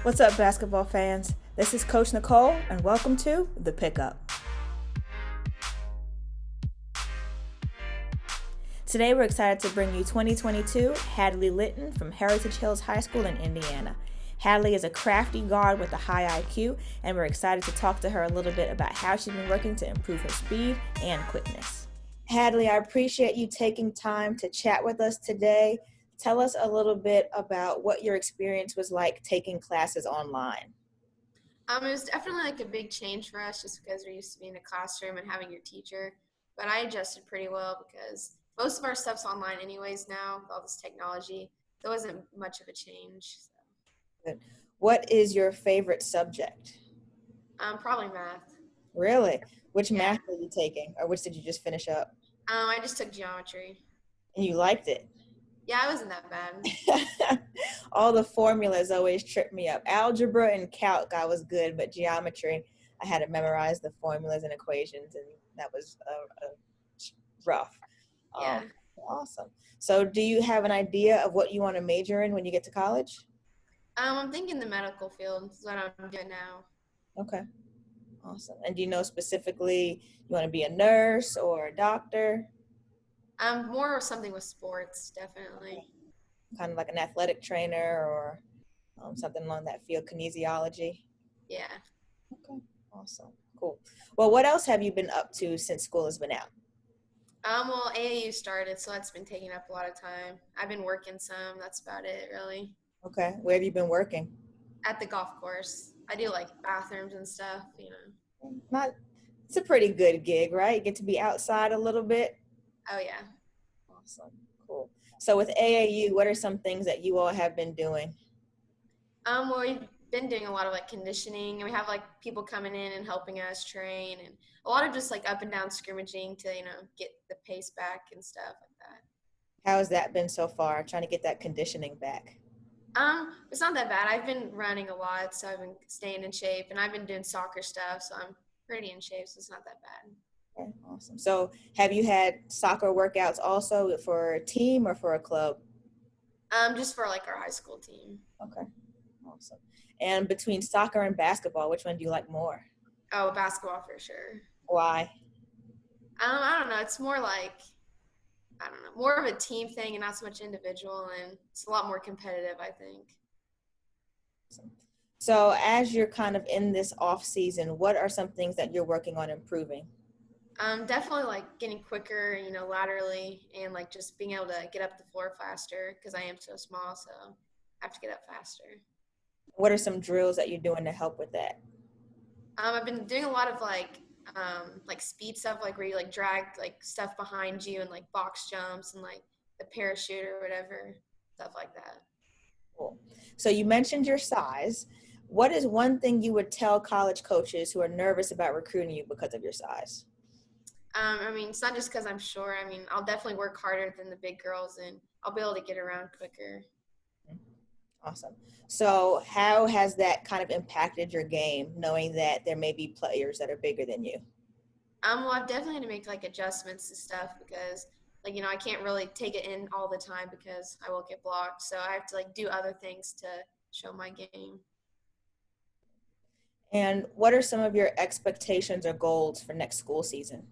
What's up, basketball fans? This is Coach Nicole, and welcome to The Pickup. Today, we're excited to bring you 2022 Hadley Lytton from Heritage Hills High School in Indiana. Hadley is a crafty guard with a high IQ, and we're excited to talk to her a little bit about how she's been working to improve her speed and quickness. Hadley, I appreciate you taking time to chat with us today. Tell us a little bit about what your experience was like taking classes online. It was definitely like a big change for us just because we're used to being in a classroom and having your teacher. But I adjusted pretty well because most of our stuff's online anyways now with all this technology. There wasn't much of a change. Good. What is your favorite subject? Probably math. Really? Which Yeah. math are you taking, or which did you just finish up? I just took geometry. And you liked it? Yeah, it wasn't that bad. All the formulas always trip me up. Algebra and calc, I was good, but geometry, I had to memorize the formulas and equations, and that was rough. Yeah. Awesome. So do you have an idea of what you want to major in when you get to college? I'm thinking the medical field is what I'm doing now. Okay. Awesome. And do you know specifically you want to be a nurse or a doctor? More something with sports, definitely. Kind of like an athletic trainer or something along that field, kinesiology? Yeah. Okay. Awesome. Cool. Well, what else have you been up to since school has been out? Well, AAU started, so that's been taking up a lot of time. I've been working some. That's about it, really. Okay. Where have you been working? At the golf course. I do like bathrooms and stuff. Not. It's a pretty good gig, right? You get to be outside a little bit. Oh, yeah. Awesome. Cool. So with AAU, what are some things that you all have been doing? Well, we've been doing a lot of like conditioning, and we have like people coming in and helping us train, and a lot of just like up and down scrimmaging to get the pace back and stuff like that. How has that been so far, trying to get that conditioning back? It's not that bad. I've been running a lot, so I've been staying in shape, and I've been doing soccer stuff, so I'm pretty in shape, so it's not that bad. Okay, awesome. So have you had soccer workouts also for a team or for a club? Just for like our high school team. Okay, awesome. And between soccer and basketball, which one do you like more? Oh, basketball for sure. Why? I don't know. It's more like, I don't know, more of a team thing and not so much individual, and it's a lot more competitive, I think. So as you're kind of in this off season, what are some things that you're working on improving? Definitely like getting quicker, laterally, and like just being able to get up the floor faster because I am so small, so I have to get up faster. What are some drills that you're doing to help with that? I've been doing a lot of like speed stuff, like where you like drag like stuff behind you and like box jumps and like the parachute or whatever, stuff like that. Cool. So you mentioned your size. What is one thing you would tell college coaches who are nervous about recruiting you because of your size? I mean, it's not just because I'm short. I mean, I'll definitely work harder than the big girls, and I'll be able to get around quicker. Awesome. So how has that kind of impacted your game, knowing that there may be players that are bigger than you? Well, I've definitely had to make like adjustments to stuff because, like, I can't really take it in all the time because I will get blocked. So I have to like do other things to show my game. And what are some of your expectations or goals for next school season?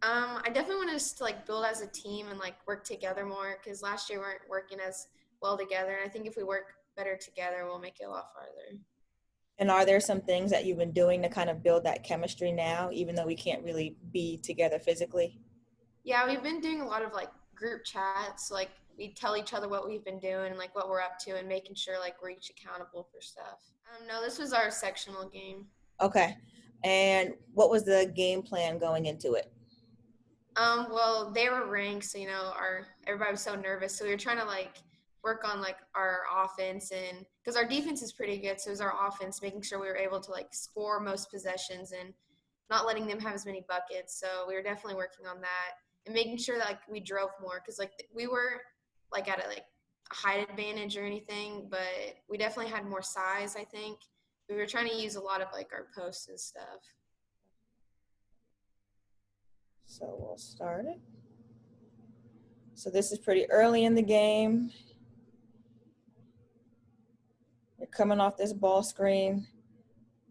I definitely want us to like build as a team and like work together more because last year we weren't working as well together. And I think if we work better together, we'll make it a lot farther. And are there some things that you've been doing to kind of build that chemistry now, even though we can't really be together physically? Yeah, we've been doing a lot of like group chats. Like we tell each other what we've been doing and like what we're up to and making sure like we're each accountable for stuff. No, this was our sectional game. Okay. And what was the game plan going into it? Well, they were ranked, so our everybody was so nervous. So we were trying to like work on like our offense and because our defense is pretty good, so it was our offense making sure we were able to like score most possessions and not letting them have as many buckets. So we were definitely working on that and making sure that like we drove more because like we were like at a height advantage or anything, but we definitely had more size. I think we were trying to use a lot of like our posts and stuff. So we'll start it. So this is pretty early in the game. You're coming off this ball screen,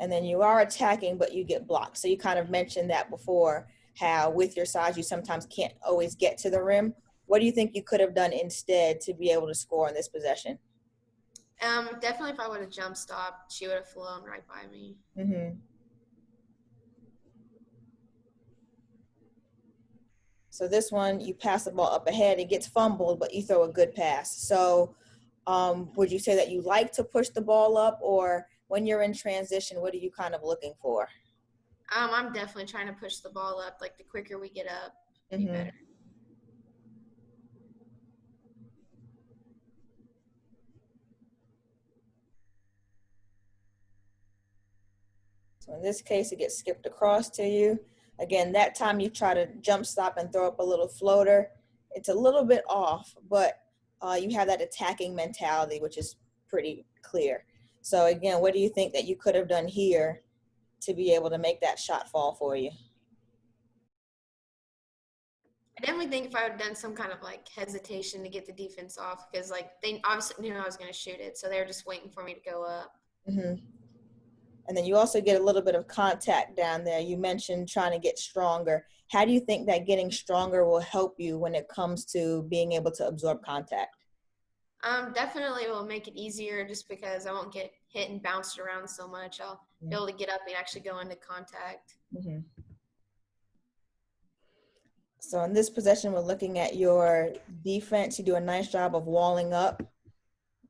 and then you are attacking, but you get blocked. So you kind of mentioned that before, how with your size, you sometimes can't always get to the rim. What do you think you could have done instead to be able to score in this possession? Definitely if I would have jump stopped, she would have flown right by me. Mm-hmm. So this one, you pass the ball up ahead, it gets fumbled, but you throw a good pass. So would you say that you like to push the ball up, or when you're in transition, what are you kind of looking for? I'm definitely trying to push the ball up. Like the quicker we get up, the Mm-hmm. better. So in this case, it gets skipped across to you. Again, that time you try to jump stop and throw up a little floater. It's a little bit off, but you have that attacking mentality, which is pretty clear. So again, what do you think that you could have done here to be able to make that shot fall for you? I definitely think if I would have done some kind of like hesitation to get the defense off, because like they obviously knew I was going to shoot it, so they were just waiting for me to go up. Mm-hmm. And then you also get a little bit of contact down there. You mentioned trying to get stronger. How do you think that getting stronger will help you when it comes to being able to absorb contact? Definitely will make it easier just because I won't get hit and bounced around so much. I'll be able to get up and actually go into contact. Mm-hmm. So in this possession, we're looking at your defense. You do a nice job of walling up.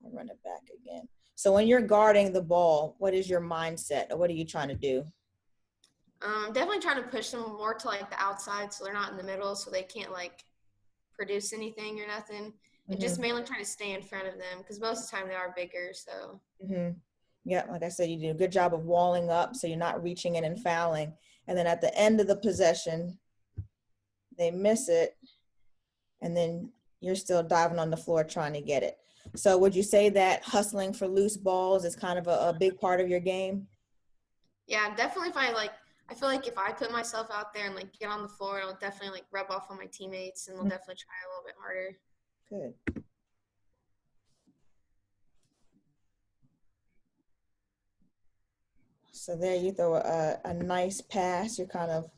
I'll run it back again. So when you're guarding the ball, what is your mindset, or what are you trying to do? Definitely trying to push them more to like the outside so they're not in the middle so they can't like produce anything or nothing. And just Mm-hmm. mainly trying to stay in front of them because most of the time they are bigger. So Mm-hmm. Yeah, like I said, you do a good job of walling up so you're not reaching in and fouling. And then at the end of the possession, they miss it, and then you're still diving on the floor trying to get it. So would you say that hustling for loose balls is kind of a big part of your game? yeah, definitely if I like I feel like if I put myself out there and like get on the floor, it'll definitely like rub off on my teammates and they'll definitely try a little bit harder. Good. So there you throw a nice pass. You're kind of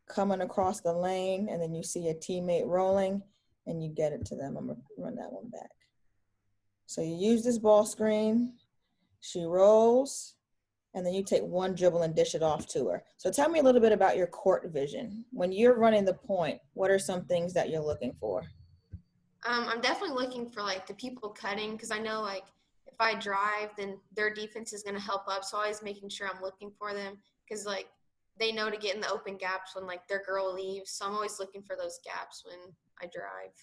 coming across the lane, and then you see a teammate rolling, and you get it to them. I'm going to run that one back. So you use this ball screen. She rolls, and then you take one dribble and dish it off to her. So tell me a little bit about your court vision. When you're running the point, what are some things that you're looking for? I'm definitely looking for like the people cutting because I know like if I drive, then their defense is going to help up. So always making sure I'm looking for them because like they know to get in the open gaps when like their girl leaves. So I'm always looking for those gaps when I drive.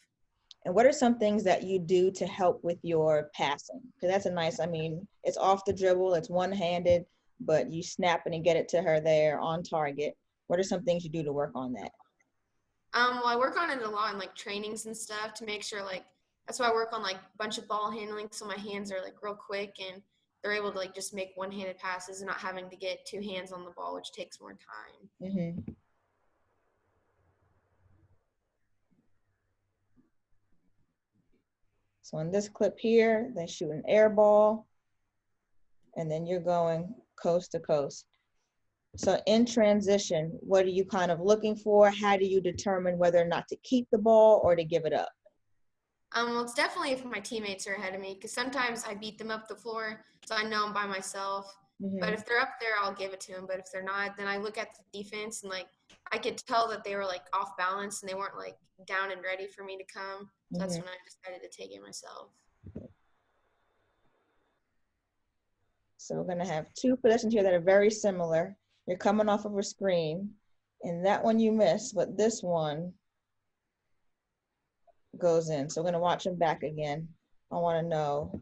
And what are some things that you do to help with your passing? Because that's a nice, I mean, it's off the dribble, it's one-handed, but you snap it and get it to her there on target. What are some things you do to work on that? Well, I work on it a lot in like trainings and stuff to make sure like that's why I work on like a bunch of ball handling so my hands are like real quick and they're able to like just make one-handed passes and not having to get two hands on the ball, which takes more time. Mm-hmm. So in this clip here, they shoot an air ball, and then you're going coast to coast. So in transition, what are you kind of looking for? How do you determine whether or not to keep the ball or to give it up? Well, it's definitely if my teammates are ahead of me because sometimes I beat them up the floor, so I know I'm by myself. But Mm-hmm. if they're up there, I'll give it to them. But if they're not, then I look at the defense and like I could tell that they were like off balance and they weren't like down and ready for me to come. So that's Mm-hmm. when I decided to take it myself. So we're gonna have two possessions here that are very similar. You're coming off of a screen, and that one you miss, but this one goes in. So we're gonna watch them back again. I wanna know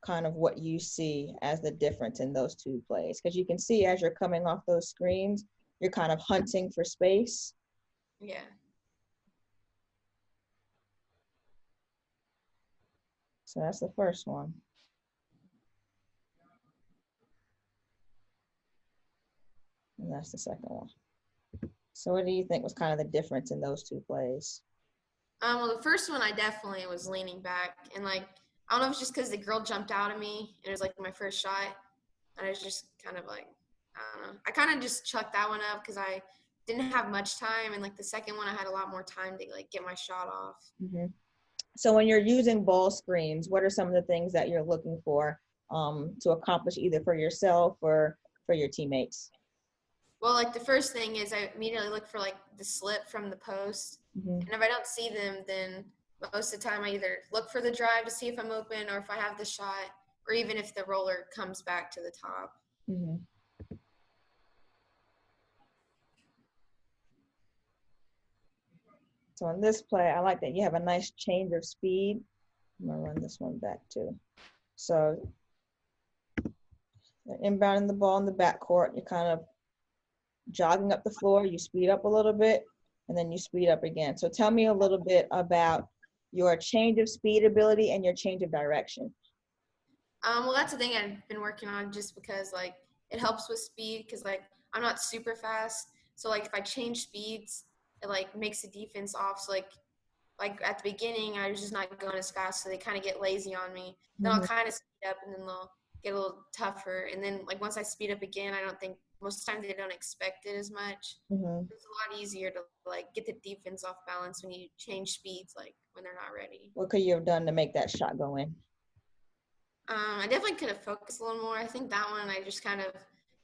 kind of what you see as the difference in those two plays. Because you can see as you're coming off those screens, you're kind of hunting for space. Yeah. So that's the first one. And that's the second one. So what do you think was kind of the difference in those two plays? Well, the first one I definitely was leaning back and like I don't know if it's just because the girl jumped out at me and it was like my first shot. And I was just kind of like, I don't know. I kind of just chucked that one up because I didn't have much time. And like the second one, I had a lot more time to like get my shot off. Mm-hmm. So when you're using ball screens, what are some of the things that you're looking for to accomplish either for yourself or for your teammates? Well, like the first thing is I immediately look for like the slip from the post. Mm-hmm. And if I don't see them, then most of the time I either look for the drive to see if I'm open or if I have the shot, or even if the roller comes back to the top. Mm-hmm. So in this play, I like that you have a nice change of speed. I'm gonna run this one back too. So you're inbounding the ball in the backcourt, you're kind of jogging up the floor, you speed up a little bit, and then you speed up again. So tell me a little bit about your change of speed ability and your change of direction. Well, that's the thing I've been working on just because like it helps with speed because like I'm not super fast. So like if I change speeds, it like makes the defense off. So like at the beginning, I was just not going as fast, so they kind of get lazy on me. Then I'll Mm-hmm. kind of speed up, and then they'll get a little tougher. And then like once I speed up again, I don't think most of the time they don't expect it as much. Mm-hmm. It's a lot easier to like get the defense off balance when you change speeds, like when they're not ready. What could you have done to make that shot go in? I definitely could have focused a little more. I think that one I just kind of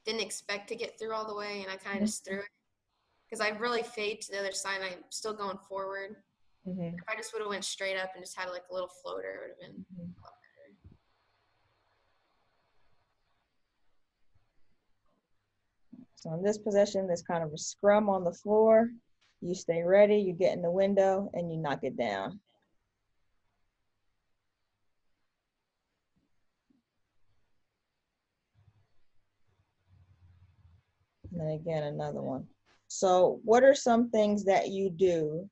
didn't expect to get through all the way, and I kind of just threw it because I really fade to the other side. And I'm still going forward. Mm-hmm. If I just would have went straight up and just had like a little floater, it would have been a lot better. So in this possession, there's kind of a scrum on the floor. You stay ready, you get in the window, and you knock it down. And then again, another one. So what are some things that you do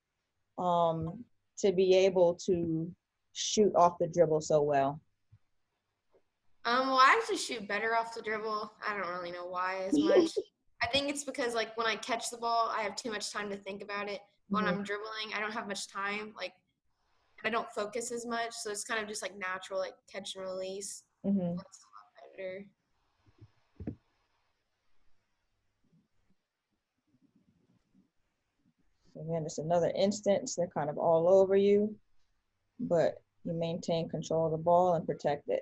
to be able to shoot off the dribble so well? Well, I actually shoot better off the dribble. I don't really know why as much. I think it's because like when I catch the ball, I have too much time to think about it. When Mm-hmm. I'm dribbling, I don't have much time. Like I don't focus as much, so it's kind of just like natural, like catch and release. Mm-hmm. That's a lot better. Again, it's another instance. They're kind of all over you, but you maintain control of the ball and protect it.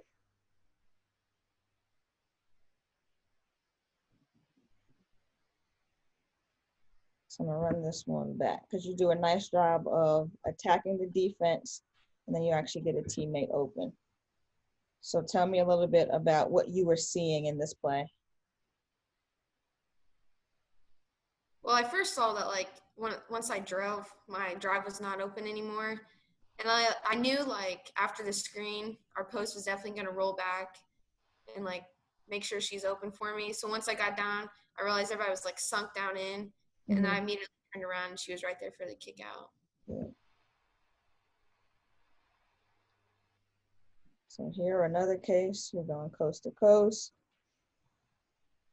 So I'm gonna run this one back because you do a nice job of attacking the defense and then you actually get a teammate open. So tell me a little bit about what you were seeing in this play. Well, I first saw that like once I drove, my drive was not open anymore, and I knew like after the screen, our post was definitely gonna roll back and like make sure she's open for me. So once I got down, I realized everybody was like sunk down in, and Mm-hmm. I immediately turned around and she was right there for the kick out. Yeah. So here, another case, you're going coast to coast,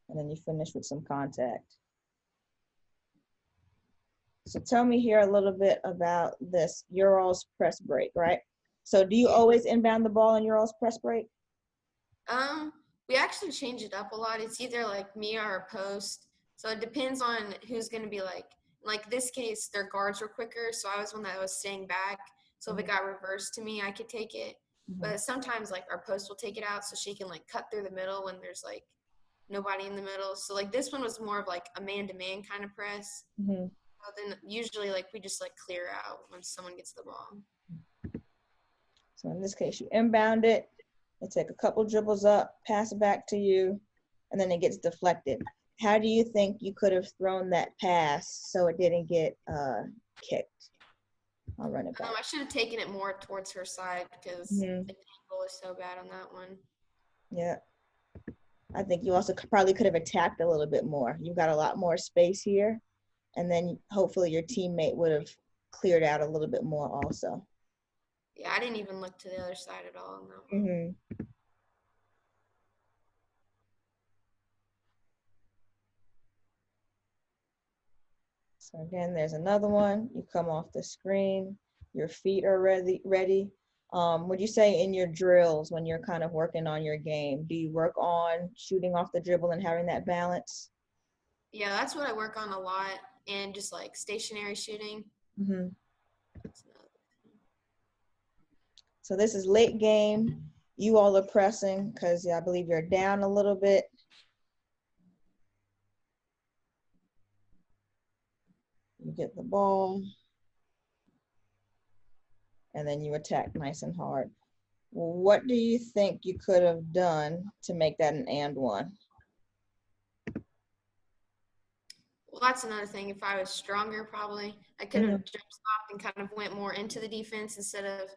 and then you finish with some contact. So tell me here a little bit about this Ural's press break, right? So do you Yeah. always inbound the ball in Ural's press break? Um, we actually change it up a lot. It's either like me or a post. So it depends on who's gonna be like this case, their guards were quicker, so I was one that was staying back. So if it got reversed to me, I could take it. Mm-hmm. But sometimes like our post will take it out so she can like cut through the middle when there's like nobody in the middle. So like this one was more of like a man-to-man kind of press. Mm-hmm. So then usually like we just like clear out when someone gets the ball. So in this case, you inbound it, they take a couple dribbles up, pass it back to you, and then it gets deflected. How do you think you could have thrown that pass so it didn't get kicked? I'll run it back. I should have taken it more towards her side because the angle is so bad on that one. Yeah. I think you also probably could have attacked a little bit more. You've got a lot more space here, and then hopefully your teammate would have cleared out a little bit more also. Yeah, I didn't even look to the other side at all on that one. Mm-hmm. So again, there's another one. You come off the screen. Your feet are ready. Would you say in your drills when you're kind of working on your game, do you work on shooting off the dribble and having that balance? Yeah, that's what I work on a lot, and just like stationary shooting. Hmm. That's another thing. So this is late game. You all are pressing because I believe you're down a little bit. You get the ball, and then you attack nice and hard. What do you think you could have done to make that an and one? Well, that's another thing. If I was stronger, probably I could have Hmm. jump stopped and kind of went more into the defense instead of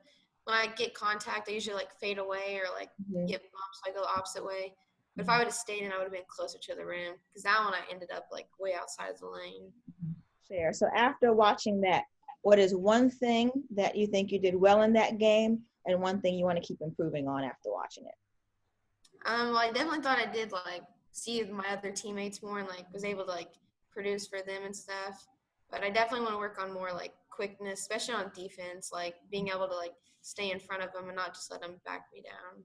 when I get contact, I usually like fade away or like Hmm. get bumped, so I go the opposite way. But if I would have stayed in, I would have been closer to the rim because that one I ended up like way outside of the lane. Share. So after watching that, what is one thing that you think you did well in that game and one thing you want to keep improving on after watching it? Well, I definitely thought I did like see my other teammates more and like was able to like produce for them and stuff. But I definitely want to work on more like quickness, especially on defense, like being able to like stay in front of them and not just let them back me down.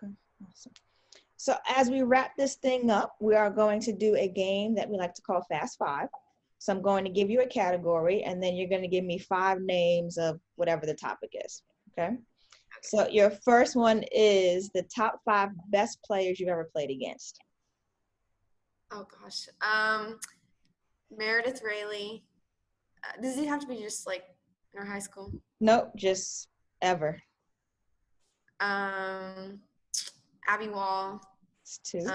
Okay, awesome. So as we wrap this thing up, we are going to do a game that we like to call Fast Five. So I'm going to give you a category, and then you're going to give me 5 names of whatever the topic is. Okay. So your first one is the top 5 best players you've ever played against. Oh gosh. Meredith Rayleigh. Does it have to be just like in our high school? Nope, just ever. Um, Abby Wall. It's 2.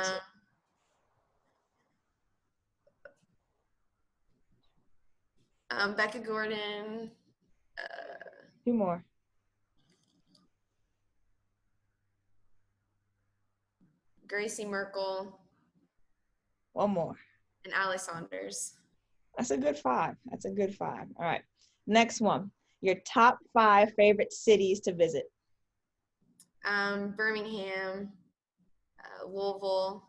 Um, Becca Gordon. 2 more. Gracie Merkel. 1 more. And Allie Saunders. That's a good 5. That's a good 5. All right. Next one. Your top 5 favorite cities to visit. Birmingham, Louisville,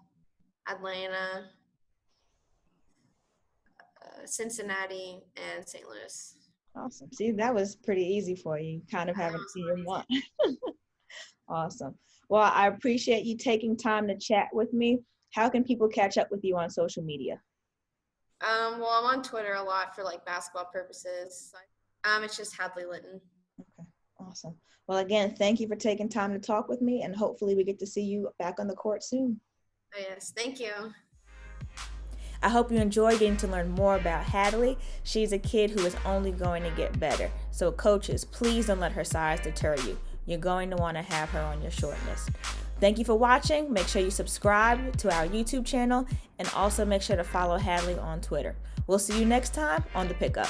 Atlanta, Cincinnati, and St. Louis. Awesome. See, that was pretty easy for you. Kind of That having was seen not one. easy. Awesome. Well, I appreciate you taking time to chat with me. How can people catch up with you on social media? Well, I'm on Twitter a lot for like basketball purposes. It's just Hadley Lytton. Okay, awesome. Well, again, thank you for taking time to talk with me, and hopefully we get to see you back on the court soon. Oh, yes, thank you. I hope you enjoy getting to learn more about Hadley. She's a kid who is only going to get better. So coaches, please don't let her size deter you. You're going to want to have her on your short list. Thank you for watching. Make sure you subscribe to our YouTube channel and also make sure to follow Hadley on Twitter. We'll see you next time on The Pickup.